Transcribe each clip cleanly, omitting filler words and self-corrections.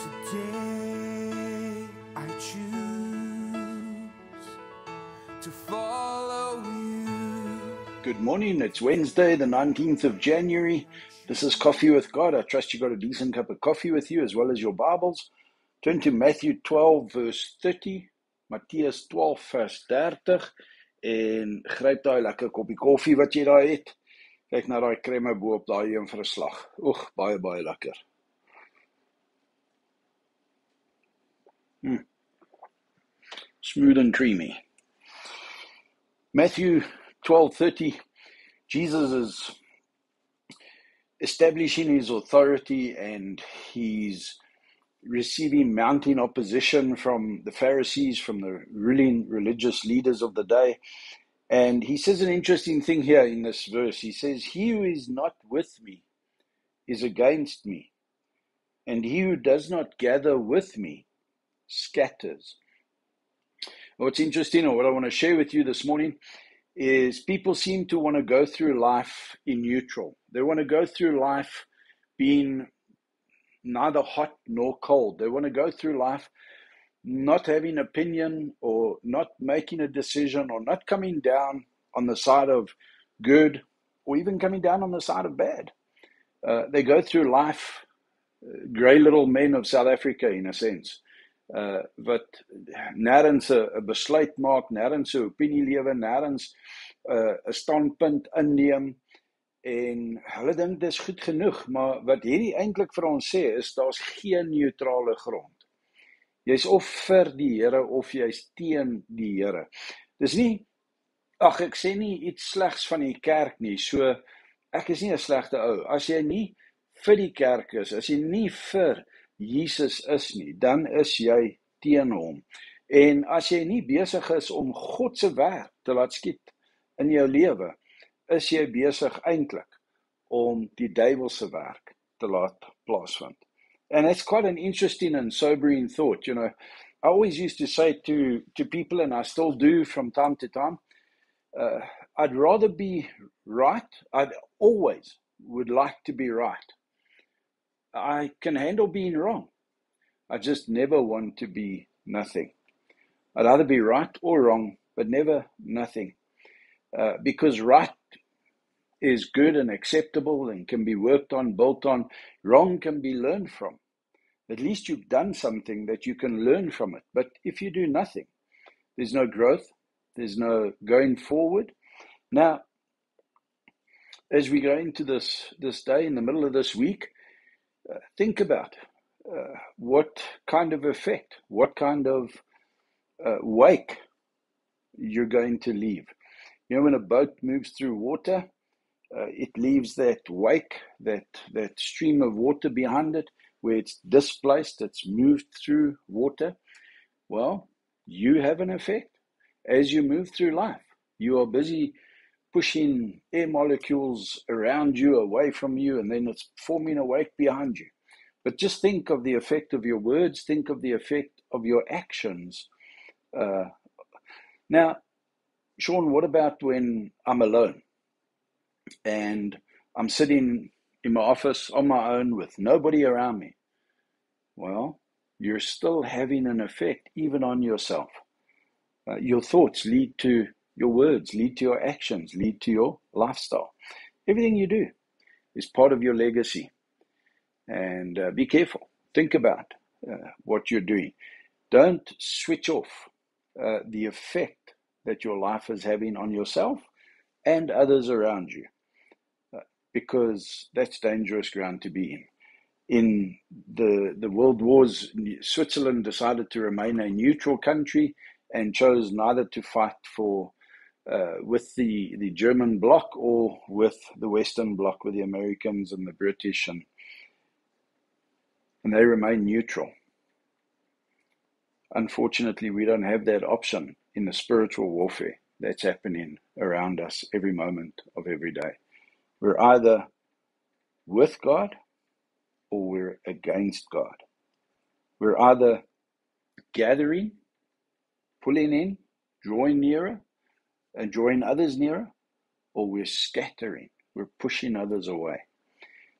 Today I choose to follow you. Good morning. It's Wednesday, the 19th of January. This is Coffee with God. I trust you got a decent cup of coffee with you as well as your Bibles. Turn to Matthew 12, verse 30, Matthäus 12, vers 30 en gryp daai lekker koppie koffie wat jy daar het. Kyk na daai kremme bo op daai een vir 'n slag. Oeg, baie, baie lekker. Smooth and creamy. Matthew 12:30, Jesus is establishing his authority and he's receiving mounting opposition from the Pharisees, from the ruling religious leaders of the day. And he says an interesting thing here in this verse. He says, "He who is not with me is against me, and he who does not gather with me scatters." What's interesting, or what I want to share with you this morning, is people seem to want to go through life in neutral. They want to go through life being neither hot nor cold. They want to go through life not having opinion or not making a decision or not coming down on the side of good or even coming down on the side of bad. They go through life, grey little men of South Africa in a sense, wat nêrens 'n besluit maak, nêrens 'n opinie lewe, nêrens 'n standpunt inneem en hulle dink dis goed genoeg, maar wat hierdie eintlik vir ons sê is daar's geen neutrale grond. Jy's of vir die Here of jy's teen die Here. Dis nie, ek sê nie iets slegs van die kerk nie, so ek is nie 'n slegte ou. As jy nie vir die kerk is, as jy nie vir Jesus is nie, dan is jy teen hom. En as jy nie besig is om God se werk te laat skiet in jou lewe, is jy besig eintlik om die duiwelse werk te laat plaasvind. And it's quite an interesting and sobering thought. You know, I always used to say to people, and I still do from time to time, I'd rather be right. I'd always would like to be right. I can handle being wrong. I just never want to be nothing. I'd either be right or wrong, but never nothing. Because right is good and acceptable and can be worked on, built on. Wrong can be learned from. At least you've done something that you can learn from it. But if you do nothing, there's no growth, there's no going forward. Now, as we go into this day, in the middle of this week, think about what kind of effect, what kind of wake you're going to leave. You know, when a boat moves through water, it leaves that wake, that stream of water behind it, where it's displaced, it's moved through water. Well, you have an effect as you move through life. You are busy pushing air molecules around you, away from you, and then it's forming a wake behind you. But just think of the effect of your words, think of the effect of your actions. Now, Sean, what about when I'm alone and I'm sitting in my office on my own with nobody around me? Well, you're still having an effect even on yourself. Your thoughts lead to your words, lead to your actions, lead to your lifestyle. Everything you do is part of your legacy. And be careful. Think about what you're doing. Don't switch off the effect that your life is having on yourself and others around you, because that's dangerous ground to be in. In the world wars, Switzerland decided to remain a neutral country and chose neither to fight with the German bloc or with the Western bloc, with the Americans and the British, and they remain neutral. Unfortunately, we don't have that option in the spiritual warfare that's happening around us every moment of every day. We're either with God or we're against God. We're either gathering, pulling in, drawing nearer, and drawing others nearer, or we're scattering, we're pushing others away.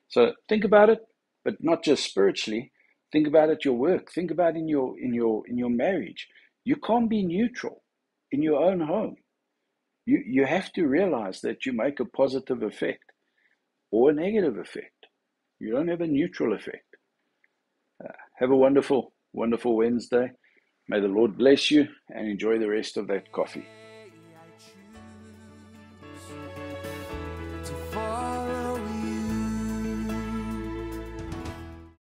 So think about it, but not just spiritually. Think about at your work. Think about in your marriage. You can't be neutral in your own home. You have to realize that you make a positive effect or a negative effect. You don't have a neutral effect. Have a wonderful, wonderful Wednesday. May the Lord bless you and enjoy the rest of that coffee.